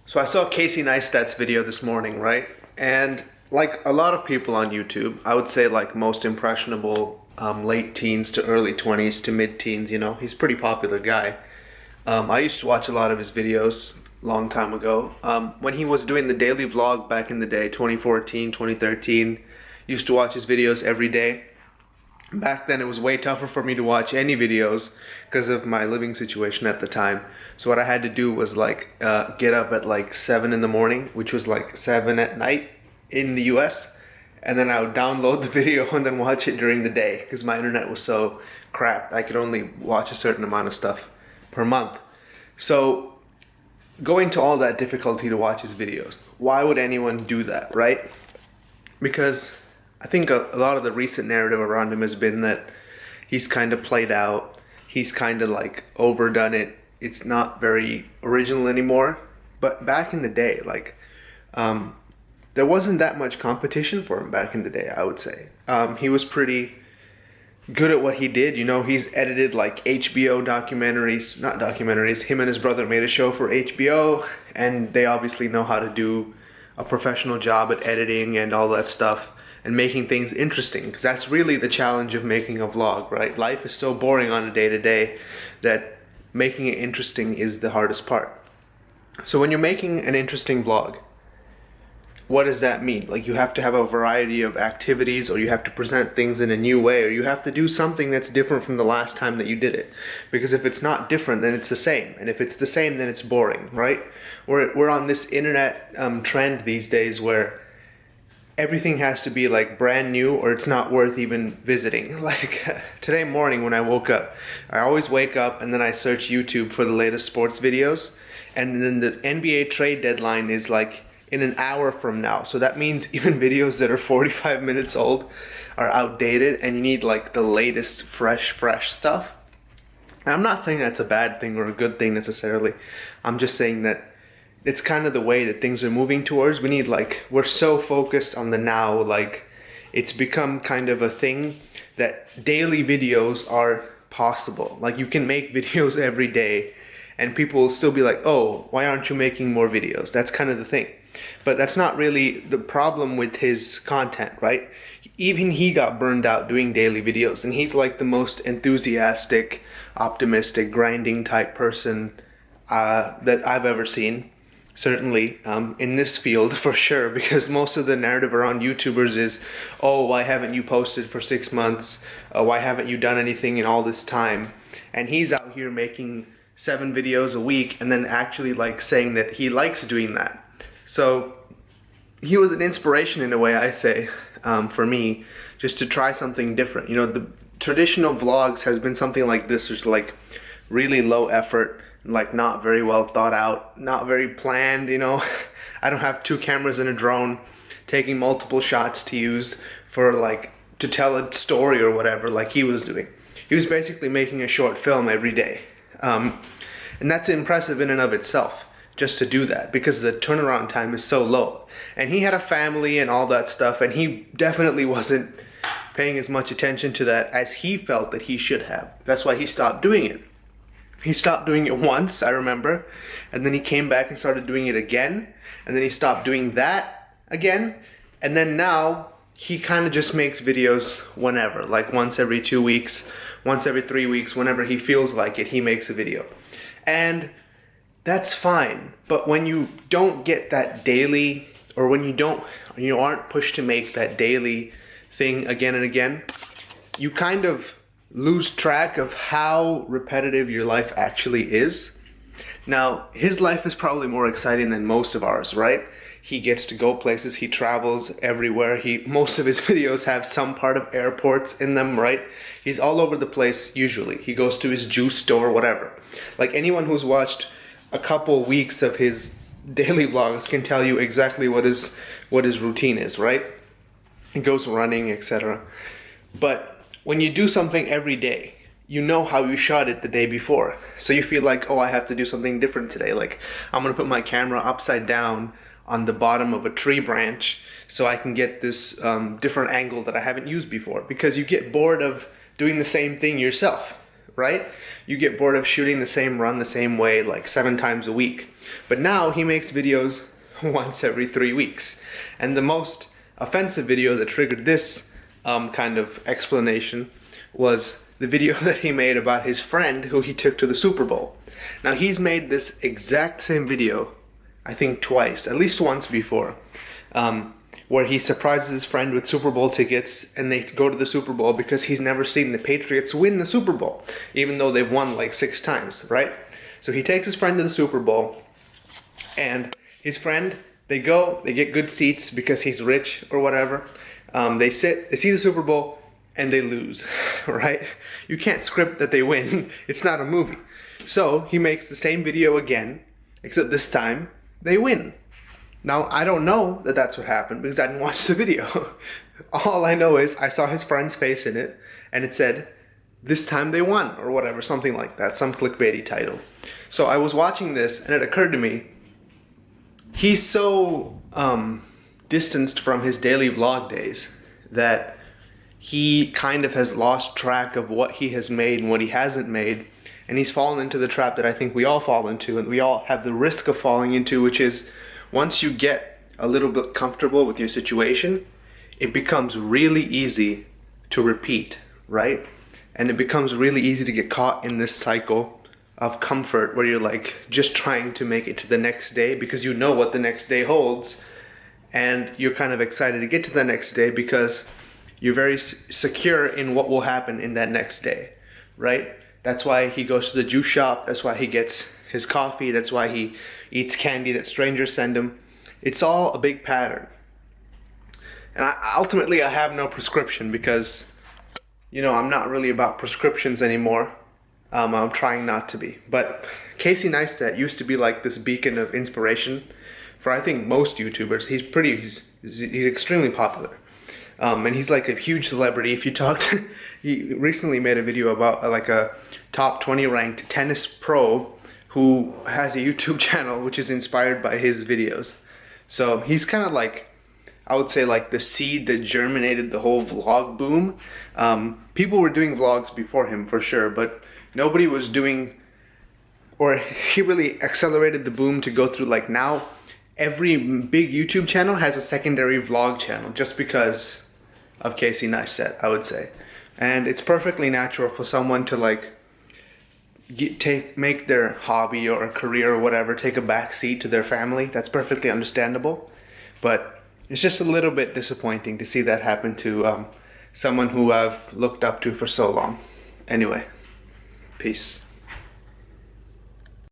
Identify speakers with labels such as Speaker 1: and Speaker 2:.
Speaker 1: So I saw Casey Neistat's video this morning, right? And like a lot of people on YouTube, I would say like most impressionable late teens to early 20s to mid-teens, he's a pretty popular guy. I used to watch a lot of his videos long time ago. When he was doing the daily vlog back in the day, 2014, 2013, used to watch his videos every day. Back then it was way tougher for me to watch any videos because of my living situation at the time. So what I had to do was get up at like 7 in the morning, which was like 7 at night in the US. And then I would download the video and then watch it during the day because my internet was so crap. I could only watch a certain amount of stuff per month. So going to all that difficulty to watch his videos, why would anyone do that, right? Because I think a lot of the recent narrative around him has been that he's kind of played out, he's kind of like overdone it, it's not very original anymore. But back in the day, there wasn't that much competition for him back in the day, I would say. He was pretty good at what he did. He's edited like HBO documentaries, not documentaries, him and his brother made a show for HBO, and they obviously know how to do a professional job at editing and all that stuff and making things interesting, because that's really the challenge of making a vlog, right? Life is so boring on a day-to-day that making it interesting is the hardest part. So when you're making an interesting vlog, what does that mean? Like, you have to have a variety of activities, or you have to present things in a new way, or you have to do something that's different from the last time that you did it. Because if it's not different, then it's the same. And if it's the same, then it's boring, right? We're on this internet trend these days where everything has to be like brand new or it's not worth even visiting. Like today morning when I woke up, I always wake up and then I search YouTube for the latest sports videos. And then the NBA trade deadline is like in an hour from now. So that means even videos that are 45 minutes old are outdated and you need like the latest fresh stuff. And I'm not saying that's a bad thing or a good thing necessarily. I'm just saying that it's kind of the way that things are moving towards. We're so focused on the now, it's become kind of a thing that daily videos are possible. Like, you can make videos every day and people will still be like, oh, why aren't you making more videos? That's kind of the thing. But that's not really the problem with his content, right? Even he got burned out doing daily videos, and he's like the most enthusiastic, optimistic, grinding type person that I've ever seen. Certainly in this field for sure, because most of the narrative around YouTubers is, oh, why haven't you posted for 6 months? Why haven't you done anything in all this time? And he's out here making 7 videos a week and then actually saying that he likes doing that. So he was an inspiration in a way, I say, for me, just to try something different. The traditional vlogs has been something like this, which is really low effort, not very well thought out, not very planned. I don't have 2 cameras and a drone taking multiple shots to use for to tell a story or whatever like he was doing. He was basically making a short film every day. And that's impressive in and of itself, just to do that, because the turnaround time is so low. And he had a family and all that stuff, and he definitely wasn't paying as much attention to that as he felt that he should have. That's why he stopped doing it. He stopped doing it once, I remember, and then he came back and started doing it again, and then he stopped doing that again, and then now he kind of just makes videos whenever, like once every 2 weeks, once every 3 weeks, whenever he feels like it, he makes a video. And that's fine, but when you don't get that daily, or when you aren't pushed to make that daily thing again and again, you kind of lose track of how repetitive your life actually is. Now, his life is probably more exciting than most of ours, right? He gets to go places, he travels everywhere. Most of his videos have some part of airports in them, right? He's all over the place usually. He goes to his juice store, whatever. Like, anyone who's watched a couple weeks of his daily vlogs can tell you exactly what his routine is, right? He goes running, etc. But when you do something every day, you know how you shot it the day before. So you feel like, oh, I have to do something different today. Like, I'm gonna put my camera upside down on the bottom of a tree branch so I can get this different angle that I haven't used before. Because you get bored of doing the same thing yourself. right? You get bored of shooting the same run the same way like 7 times a week. But now he makes videos once every 3 weeks. And the most offensive video that triggered this kind of explanation was the video that he made about his friend who he took to the Super Bowl. Now he's made this exact same video, I think twice, at least once before, where he surprises his friend with Super Bowl tickets and they go to the Super Bowl because he's never seen the Patriots win the Super Bowl, even though they've won like 6 times, right? So he takes his friend to the Super Bowl, and his friend, they get good seats because he's rich or whatever. They see the Super Bowl, and they lose, right? You can't script that they win. It's not a movie. So he makes the same video again, except this time they win. Now, I don't know that that's what happened because I didn't watch the video. All I know is I saw his friend's face in it, and it said, "This time they won," or whatever, something like that, some clickbaity title. So I was watching this, and it occurred to me, he's so distanced from his daily vlog days that he kind of has lost track of what he has made and what he hasn't made, and he's fallen into the trap that I think we all fall into, and we all have the risk of falling into, which is once you get a little bit comfortable with your situation, it becomes really easy to repeat, right? And it becomes really easy to get caught in this cycle of comfort where you're like just trying to make it to the next day because you know what the next day holds, and you're kind of excited to get to the next day because you're very secure in what will happen in that next day, right? That's why he goes to the juice shop. That's why he gets his coffee. That's why he eats candy that strangers send him. It's all a big pattern. And ultimately, I have no prescription because, you know, I'm not really about prescriptions anymore. I'm trying not to be. But Casey Neistat used to be like this beacon of inspiration for, I think, most YouTubers. He's extremely popular. And he's like a huge celebrity. If you talk to, he recently made a video about like a top 20 ranked tennis pro who has a YouTube channel which is inspired by his videos. So he's kind of like, I would say like the seed that germinated the whole vlog boom. People were doing vlogs before him for sure, but nobody was doing, or he really accelerated the boom to go through. Like now every big YouTube channel has a secondary vlog channel just because of Casey Neistat, I would say. And it's perfectly natural for someone to like make their hobby or a career or whatever take a back seat to their family. That's perfectly understandable. But it's just a little bit disappointing to see that happen to someone who I've looked up to for so long. Anyway, peace.